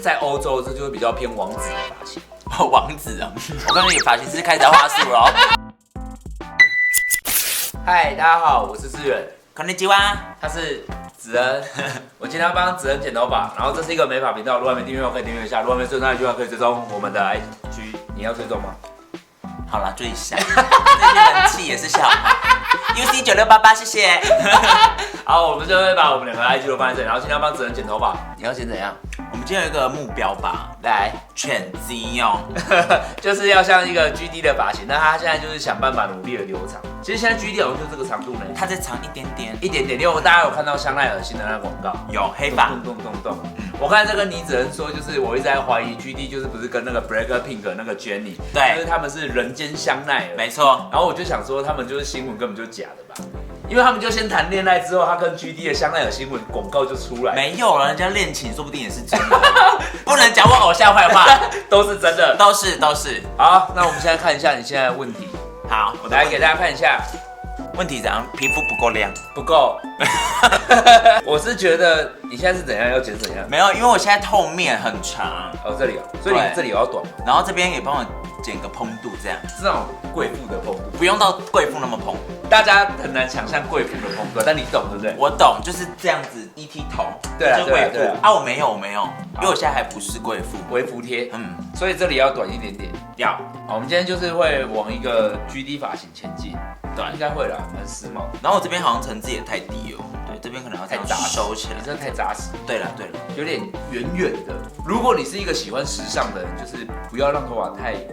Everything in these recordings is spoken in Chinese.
在欧洲这就是比较偏王子的发型。王子啊！我刚刚有发型师开始在话术了哦。嗨，大家好，我是志远，こんにちは，他是子恩。我今天要帮子恩剪头发，然后这是一个美发频道，如果还没订阅的话可以订阅一下，如果还没追踪的话可以追踪我们的 IG， 你要追踪吗？好啦，追一下，这些人气也是小孩。UC9688，谢谢。好，我们就会把我们两个 IG 都放在这里，然后今天要帮子恩剪头发，你要剪怎样？我们今天有一个目标吧，来，全肌哦，就是要像一个 GD 的发型，那他现在就是想办法努力的留长。其实现在 GD 好像就这个长度呢，它再长一点点，一点点。因为大家有看到香奈儿新的那个广告，有黑发，动。我看这个你只能说，就是我一直在怀疑 GD 就是不是跟那个 Blackpink 那个 Jennie， 对，就是他们是人间香奈儿，没错。然后我就想说，他们就是新闻根本就假的吧。因为他们就先谈恋爱之后，他跟 GD 的香奈儿新闻广告就出来，没有了，人家恋情说不定也是真的，不能讲我偶像坏话，都是真的，都是。好，那我们现在看一下你现在的问题。好，我来给大家看一下。问题怎样？皮肤不够亮，不够。我是觉得你现在是怎样要剪怎样？没有，因为我现在透面很长，哦，这里哦，所以你这里有要短吗？然后这边也帮我剪个蓬度，这样是那种贵妇的蓬度，不用到贵妇那么蓬。大家很难想象贵妇的蓬度，但你懂对不对？我懂，就是这样子ET头，对啊，就贵妇对啊。啊，我没有，因为我现在还不是贵妇，微服贴，所以这里要短一点点。要。好，我们今天就是会往一个 GD 发型前进，对，应该会啦，蛮时髦。然后我这边好像层次也太低了，对，这边可能要这样收起来，你真的太扎实。对了，有点圆圆的。如果你是一个喜欢时尚的人，就是不要让头发太圆，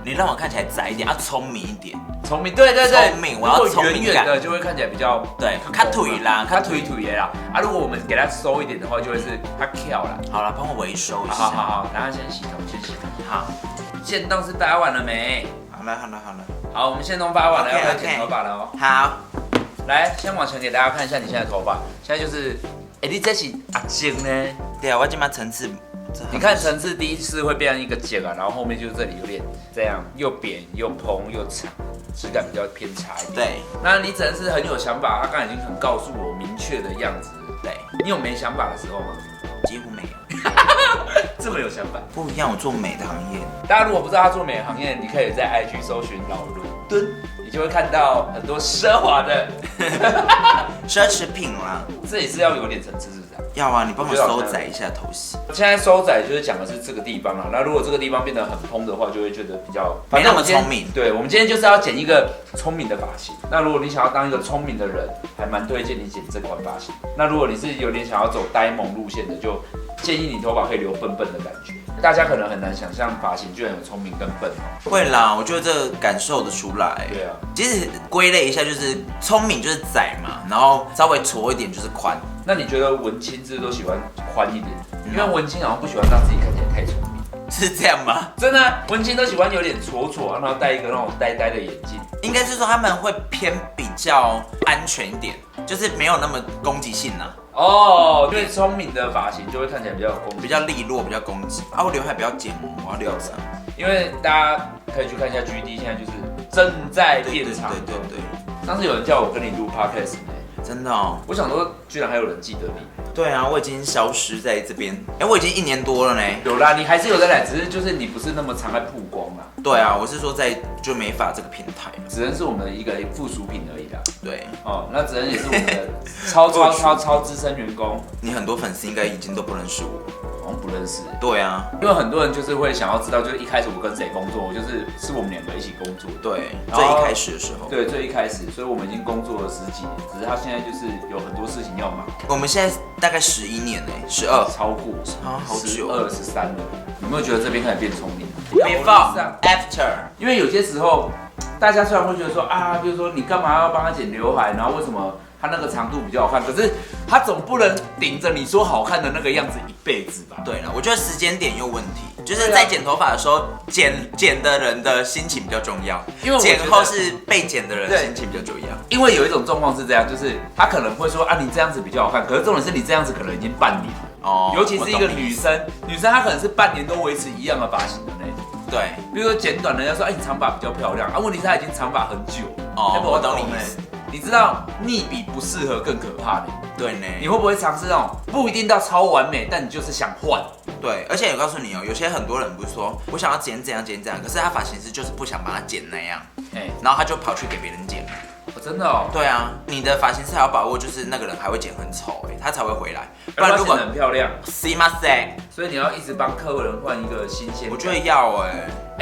你让我看起来窄一点，要聪明一点。聪明，对，聪明，我要聪明感。圆圆的就会看起来比较对，卡腿啦，卡腿啦。啊，如果我们给它收一点的话，就会是它翘啦。好了，帮我微收一下。好，然后先洗头。好，线动是发完了没？好了。好，我们线动发完了，要开始剪头发了哦。好，来，先往前给大家看一下你现在的头发，现在就是，你这是阿剪呢？对啊，我今把层次。你看层次第一次会变成一个剪啊，然后后面就是这里有点这样，又扁又蓬又长，质感比较偏差一点。对，那你只能是很有想法，他刚才已经很告诉我明确的样子。对，你有没想法的时候吗？几乎没有。这么有想法？不一样，我做美的行业。大家如果不知道他做美的行业，你可以在 IG 搜寻老伦敦，你就会看到很多奢华的奢侈品啦。这也是要有点层次，是不是？要啊，你帮我收窄一下头型。现在收窄就是讲的是这个地方啊，那如果这个地方变得很蓬的话，就会觉得比较没那么聪明。对，我们今天就是要剪一个聪明的发型。那如果你想要当一个聪明的人，还蛮推荐你剪这款发型。那如果你是有点想要走呆萌路线的，就建议你头发可以留笨笨的感觉。大家可能很难想象发型居然有聪明跟笨哦。会啦，我觉得这个感受得出来。对啊，其实归类一下，就是聪明就是窄嘛，然后稍微矬一点就是宽。那你觉得文青是不是都喜欢宽一点？因为文青好像不喜欢让自己看起来太聪明，是这样吗？真的啊，文青都喜欢有点矬矬，然后戴一个那种呆呆的眼镜。应该是说他们会偏比较安全一点，就是没有那么攻击性啊。哦，因为聪明的发型就会看起来比较有攻击，比较利落，比较攻击。啊，我刘海比较剪，我要留长。因为大家可以去看一下 GD， 现在就是正在变长。对。上次有人叫我跟你录 podcast 呢，真的哦。我想说，居然还有人记得你。对啊，我已经消失在这边，我已经1年多了呢。有啦，你还是有在来，只是就是你不是那么常在曝光啦。对啊，我是说在就美发这个平台，只能是我们的一个附属品而已啦。对，哦，那只能也是我们的超资深员工。你很多粉丝应该已经都不认识我。好像不认识。对啊，因为很多人就是会想要知道，就是一开始我跟谁工作，是我们两个一起工作。对，最一开始的时候。对，最一开始，所以我们已经工作了10几年，只是他现在就是有很多事情要忙。我们现在大概11年呢，12，超过啊，好久，12、13了。有没有觉得这边开始变聪明 ？Before after， 因为有些时候大家虽然会觉得说啊，比如说你干嘛要帮他剪刘海，然后为什么他那个长度比较好看？可是他总不能顶着你说好看的那个样子一辈子吧？对了，我觉得时间点有问题，就是在剪头发的时候，剪的人的心情比较重要，因为剪后是被剪的人的心情比较重要。因为有一种状况是这样，就是他可能会说啊，你这样子比较好看，可是重点是你这样子可能已经半年了。哦，尤其是一个女生她可能是半年都维持一样的发型的那种。对，比如说剪短，人家说哎，你长发比较漂亮啊，问题是她已经长发很久。哦，我懂你意思。你知道逆比不适合更可怕的。对呢。你会不会尝试那种不一定到超完美，但你就是想换？对，而且我告诉你哦，有些很多人不是说我想要剪怎样，可是他发型师就是不想把它剪那样，然后他就跑去给别人剪。真的哦。对啊，你的发型师还要把握，就是那个人还会剪很丑他才会回来。不然如果很漂亮，是吗？所以你要一直帮客人换一个新鲜。我觉得要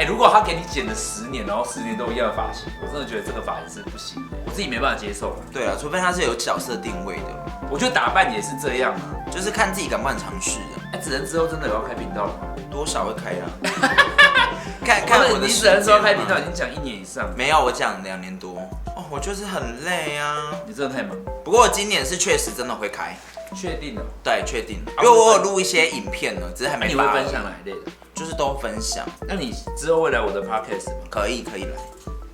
如果他给你剪了10年，然后10年都一样的发型，我真的觉得这个发型是不行的，我自己没办法接受。对啊，除非他是有角色定位的。我觉得打扮也是这样啊，就是看自己敢不敢尝试子仁之后真的有要开频道了吗？多少会开看我的。你子仁之后开频道已经讲1年以上。没有，我讲2年多。我就是很累啊。你真的太忙。不过我今年是确实真的会开。确定了？对，确定。因为我有录一些影片呢，只是还没发。你会分享哪一类的？就是都分享。那你之后会来我的 podcast 吗？可以来。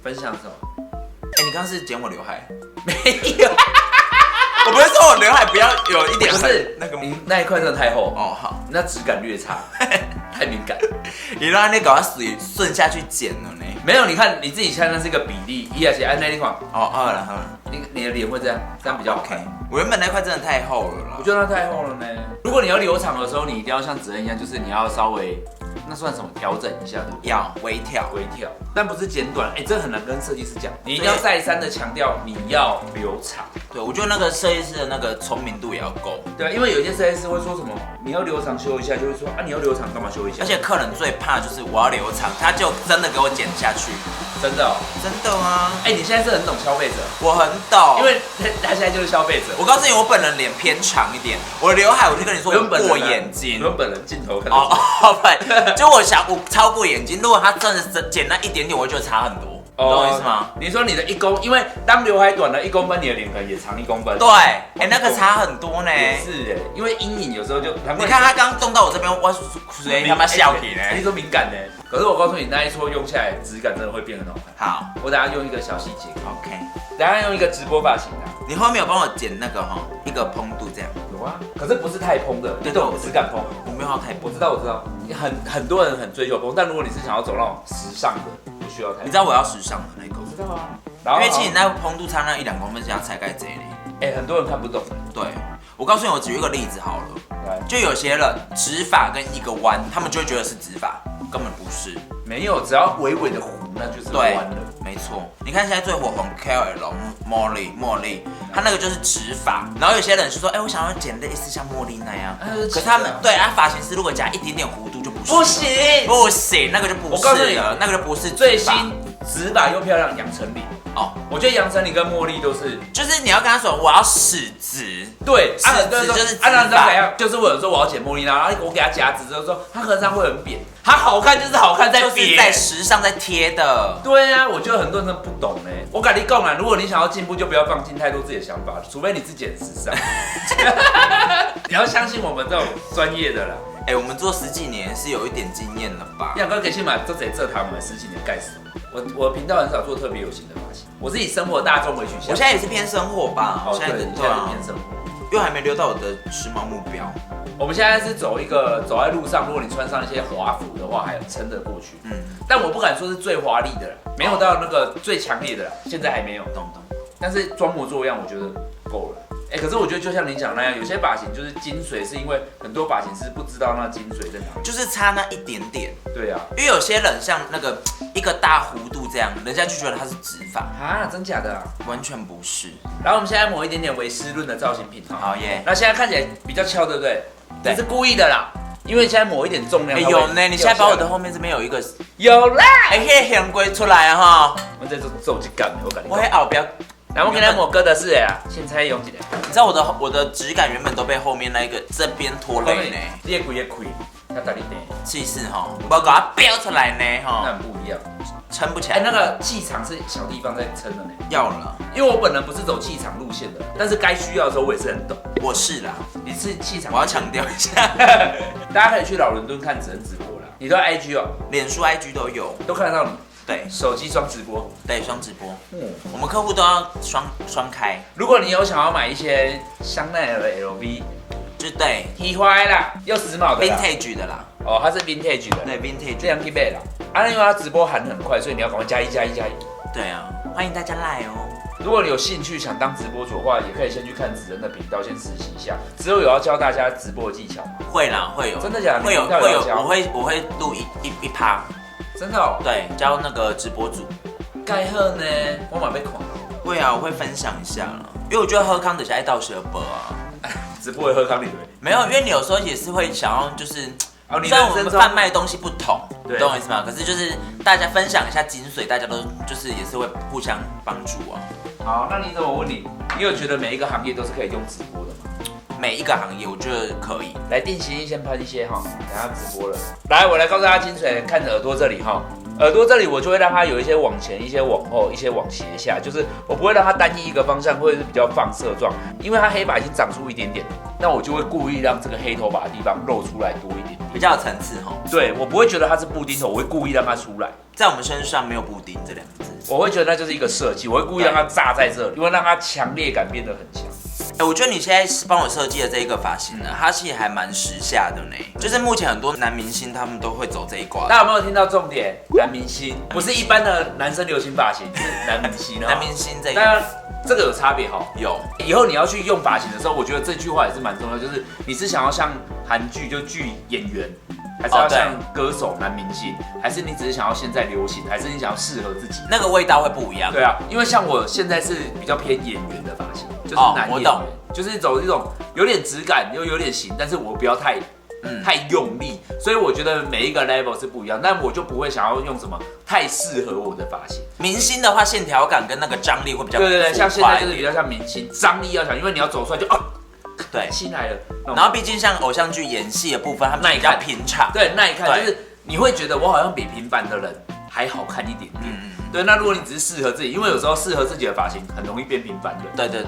分享什么？你刚刚是剪我刘海？没有。我不是说我刘海不要有一点，不是那个你那一块真的太厚好，那质感略差，太敏感。你让那搞它顺下去剪了呢？没有，你看你自己看那是一个比例，而且按那一块好了，你的脸会这样比较 OK。我原本那块真的太厚了啦，我觉得它太厚了呢。如果你要留长的时候，你一定要像子仁一样，就是你要稍微那算什么调整一下的，要微调，但不是剪短。这很难跟设计师讲，你一定要再三的强调你要留长。对，我觉得那个设计师的那个聪明度也要够。对，因为有些设计师会说什么你要留长修一下，就会说你要留长干嘛修一下？而且客人最怕就是我要留长，他就真的给我剪下去。真的真的吗？你现在是很懂消费者，我很懂，因为他现在就是消费者。我告诉你，我本人脸偏长一点，我的刘海我就跟你说过眼睛，我本人镜头看到不，就我超过眼睛，如果他真的剪那一点点，我就觉得差很多。你懂我意思吗？你说你的1公，因为当刘海短了1公分，你的脸可能也长1公分。对，那个差很多呢。是因为阴影有时候就，你看他刚动到我这边，我他妈笑你呢。你说敏感呢？可是我告诉你，那一撮用下来质感真的会变很好看。好，我等下用一个小细节。OK， 等下用一个直播发型的。你后面有帮我剪那个一个蓬度这样。有啊，可是不是太蓬的，你懂质感蓬。我没有要太蓬。我知道，很多人很追求蓬，但如果你是想要走那种时尚的，不需要太。你知道我要时尚的那个？我知道啊。因为其实你那蓬度差那1-2公分，这样才盖这里。很多人看不懂。对，我告诉你，我举一个例子好了。就有些人直发跟一个弯，他们就会觉得是直发，根本不是。没有，只要微微的弧，那就是弯了。没错。你看现在最火红 KOL 茉莉，她那个就是直发。然后有些人是说，我想要剪类似像茉莉那样，可是他们发型师如果加一点点弧度就不行，不行，那个就不是了，那个就不是最新直发又漂亮杨丞琳。我觉得杨丞琳跟茉莉都是，就是你要跟他说我要使直，对，使直就是直发，怎样？就是我有时候我要剪茉莉，然后我给他夹直，就是说他合上会很扁，他好看就是好看在扁，就是在时尚在贴的。对啊，我觉得很多人真的不懂我跟你讲啊，如果你想要进步，就不要放进太多自己的想法，除非你自己很时尚。你要相信我们这种专业的啦。我们做10几年是有一点经验了吧？杨哥给信买做这堂买10几年盖死我频道很少做特别有型的发型，我自己生活大众为取向。我现在也是偏生活吧，现在是偏生活，因为还没溜到我的时髦目标。我们现在是走在路上，如果你穿上一些华服的话，还有撑得过去。但我不敢说是最华丽的啦，没有到那个最强烈的啦，现在还没有。懂。但是装模作样，我觉得够了。可是我觉得就像你讲那样，有些发型就是精髓，是因为很多发型师不知道那精髓在哪里，就是差那一点点。对啊，因为有些人像那个一个大弧度这样，人家就觉得他是直发啊，真假的啊？完全不是。然后我们现在抹一点点维湿润的造型品，好耶。那现在看起来比较翘，对不对？对，是故意的啦，因为现在抹一点重量。有呢，你现在把我的后面这边有一个有啦，那香龟出来啊哈。我在做这干，我感觉。我还后边。然后我给他抹哥的是现在用起来。你知道我的质感原本都被后面那个这边拖累呢。裂亏也亏，要打你点。气势哈，我把它飙出来呢哈。那很不一样，撑不起来。那个气场是小地方在撑的呢。要了，因为我本人不是走气场路线的，但是该需要的时候我也是很懂。我是啦，你是气场。我要强调一下，大家可以去老伦敦看子仁直播啦。你都 IG 脸书 IG 都有，都看得到你。对，手机双直播，对，双直播。我们客户都要双开。如果你有想要买一些香奈儿的 LV， 就对，提花啦，又时髦的 ，vintage 的啦。它是 vintage 的，对 vintage， 这样可以买啦。因为它直播喊很快，所以你要赶快加一。对啊，欢迎大家来哦。如果你有兴趣想当直播主的话，也可以先去看子恩的频道，先实习一下。之后有要教大家直播的技巧吗？会啦，会有。真的假的？会有，我会录一趴。真的哦。对，教那个直播主。该喝呢，我马被狂。会啊，我会分享一下啦，因为我觉得喝康的是爱倒水播啊。直播会喝康里对？没有，因为你有时候也是会想要就是。虽然我们贩卖的东西不同，懂我意思吗？可是就是大家分享一下精髓，大家都就是也是会互相帮助啊。好，那你怎么问你？你有觉得每一个行业都是可以用直播的吗？每一个行业我觉得可以。来定期先喷一些哈，等下直播了。来，我来告诉大家精髓，看着耳朵这里哈。耳朵这里我就会让它有一些往前，一些往后，一些往斜下，就是我不会让它单一一个方向，或者是比较放射状，因为它黑发已经长出一点点，那我就会故意让这个黑头发的地方露出来多一点，比较有层次哈。对，我不会觉得它是布丁头，我会故意让它出来。在我们身上没有布丁这两个字，我会觉得那就是一个设计，我会故意让它炸在这里，因为让它强烈感变得很强。我觉得你现在帮我设计的这一个发型呢，它其实还蛮时下的呢。就是目前很多男明星他们都会走这一挂。大家有没有听到重点？男明星不是一般的男生流行发型，是男明星哦。男明星这一个，当然这个有差别哈。有。以后你要去用发型的时候，我觉得这句话也是蛮重要，就是你是想要像韩剧就剧演员，还是要像歌手男明星，还是你只是想要现在流行，还是你想要适合自己？那个味道会不一样。对啊，因为像我现在是比较偏演员的发型，就是男演员，就是走一种有点质感又有点型，但是我不要太用力，所以我觉得每一个 level 是不一样，但我就不会想要用什么太适合我的发型。明星的话，线条感跟那个张力会比较对，像现在就是比较像明星，张力要强，因为你要走出来就对，新来了。然后毕竟像偶像剧演戏的部分，他们比较平常，对，耐看，就是你会觉得我好像比平凡的人还好看一点点。对，那如果你只是适合自己，因为有时候适合自己的发型很容易变平凡人。对，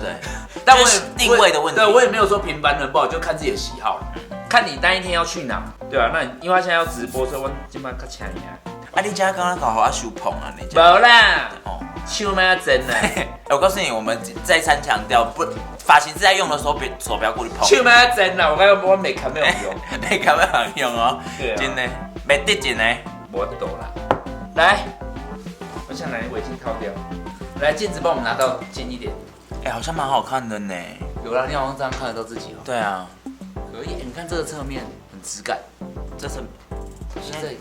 但我也定位的问题。对，我也没有说平凡人不好，就看自己的喜好，看你那一天要去哪，对啊，那因为他现在要直播，所以我今晚较请你啊。啊，你家刚刚搞好啊收捧啊，你家。无啦，手没真的。我告诉你，我们再三强调，不，发型师在用的时候，手不要过去碰。手没真啦，我刚刚我没看没有用，没看没有用哦。对啊。真的，没得劲呢。我懂了。来，我想来围巾套掉。来，镜子帮我们拿到近一点。好像蛮好看的呢。有啦，你好像这样看得到自己哦。对啊。可以，你看这个侧面很质感。这是现在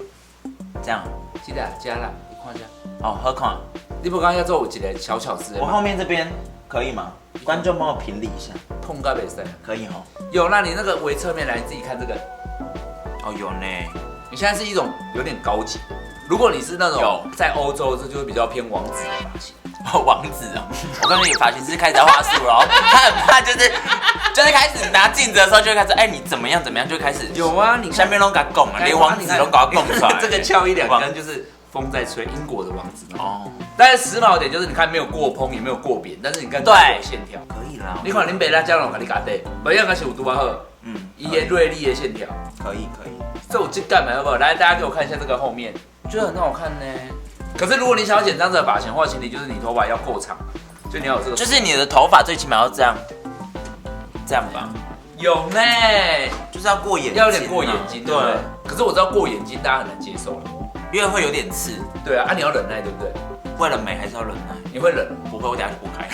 这样。记得加啦，你看一下。好看。你不刚刚要做我几个小巧思？我后面这边可以吗？观众帮我评理一下。碰该没塞。可以哈。有，那你那个围侧面来，你自己看这个。有呢。你现在是一种有点高级。如果你是那种在欧洲，这就是比较偏王子的发型。王子啊！我告诉你，发型师开始在话术了哦，他很怕就是开始拿镜子的时候就会开始，你怎么样，就会开始。有啊，你下面都给他拱啊，连王子都给他拱出来。这个翘一两根就是风在吹，英国的王子哦。但是时髦点就是你看没有过蓬，也没有过扁，但是你看对线条可以啦。你看林北拉加龙给你搞对，不一样，还是有多好。一些锐利的线条，可以。这我这干嘛要不要？来，大家给我看一下这个后面，觉得很好看呢。可是如果你想要剪这样子的发型的话，前提就是你头发要够长，所以你要有这个。就是你的头发最起码要这样吧。有呢，就是要过眼睛，要有点过眼睛，对不对？可是我知道过眼睛大家很难接受了，因为会有点刺。对啊，你要忍耐，对不对？为了美还是要忍耐。你会忍？不会，我等下就不开。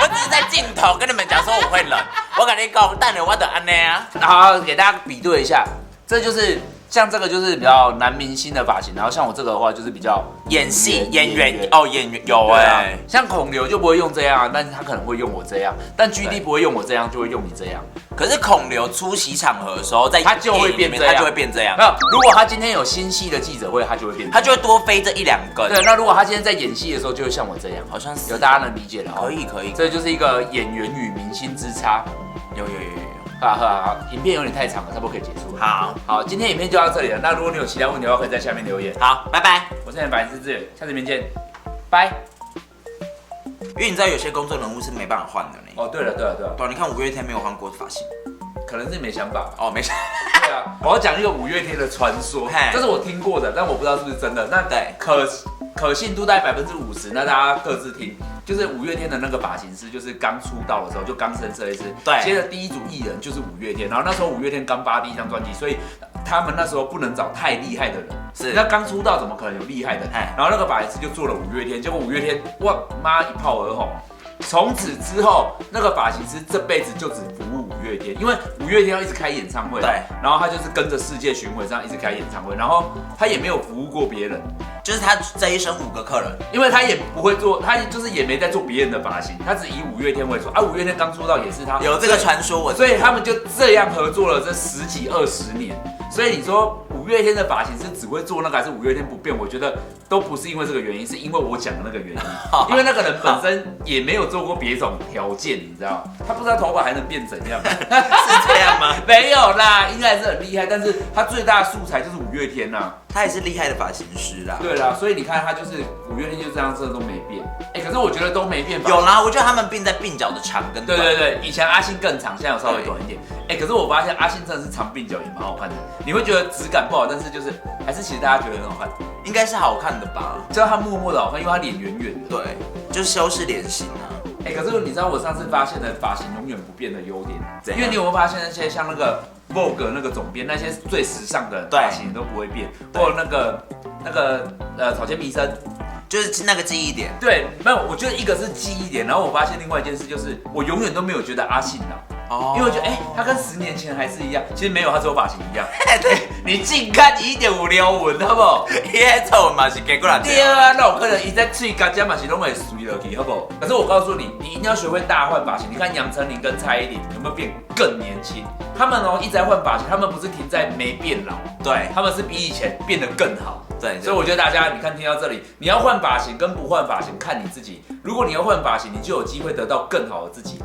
我只是在镜头跟你们讲说我会忍。我跟你讲，但我的安内啊。好，给大家比对一下，这就是像这个就是比较男明星的发型，然后像我这个的话就是比较演戏演员哦，演员有像孔刘就不会用这样，但是他可能会用我这样，但 GD 不会用我这样，就会用你这样。可是孔刘出席场合的时候，在他就会变这样，他就会变这样。没有，如果他今天有新戏的记者会，他就会变，他就会多飞这一两根。对，那如果他今天在演戏的时候，就会像我这样，好像是有大家能理解了。可以，这就是一个演员与明星之差。有。好，影片有点太长了，差不多可以结束了。好，今天影片就到这里了。那如果你有其他问题的话，可以在下面留言。好，拜拜。我是你的发型师志远，下次见面，拜。因为你知道有些公众人物是没办法换的呢。对了。对，你看五月天没有换过发型，可能是没想法。没想。对啊，我要讲一个五月天的传说，这是我听过的，但我不知道是不是真的。那可信度大概50%，那大家各自听。就是五月天的那个发型师，就是刚出道的时候就刚升设计师，对，接的第一组艺人就是五月天，然后那时候五月天刚发第一张专辑，所以他们那时候不能找太厉害的人，是，那刚出道怎么可能有厉害的？然后那个发型师就做了五月天，结果五月天哇妈一炮而红。从此之后，那个发型师这辈子就只服务五月天，因为五月天要一直开演唱会，对，然后他就是跟着世界巡回这样一直开演唱会，然后他也没有服务过别人，就是他这一生5个客人，因为他也不会做，他就是也没在做别人的发型，他只以五月天为主啊。五月天刚出道也是他有这个传说，所以他们就这样合作了这10几20年。所以你说五月天的发型师只会做那个，还是五月天不变？我觉得都不是因为这个原因，是因为我讲的那个原因。因为那个人本身也没有做过别种条件，你知道？他不知道头发还能变怎样，是这样吗？没有啦，应该还是很厉害，但是他最大的素材就是五月天呐。他也是厉害的发型师啦。对啦，所以你看他就是五月天就这样，真的都没变。可是我觉得都没变。有啦，我觉得他们并在鬓角的长跟短。对，以前阿信更长，现在有稍微短一点。可是我发现阿信真的是长鬓角也蛮好看的。你会觉得质感不好，但是就是还是其实大家觉得很好看，应该是好看的吧？知道他默默的好看，因为他脸圆圆的。对，就是修饰脸型啊。可是你知道我上次发现的发型永远不变的优点，因为你有没有发现那些像那个 Vogue 那个总编那些最时尚的发型都不会变，或者那个草间弥生。就是那个记忆点，对，没有，我觉得一个是记忆点，然后我发现另外一件事就是，我永远都没有觉得阿信老，因为我觉得他跟10年前还是一样，其实没有，他只有发型一样。对，你近看1.5撩纹，好不好？耶，臭嘛是给过来。对啊，那我可能一在嘴角加嘛是拢会碎落去，好不好？可是我告诉你，你一定要学会大换发型。你看杨丞琳跟蔡依林有没有变更年轻？他们一直在换发型，他们不是停在没变老，对，他们是比以前变得更好。对，所以我觉得大家，你看听到这里，你要换发型跟不换发型看你自己。如果你要换发型，你就有机会得到更好的自己。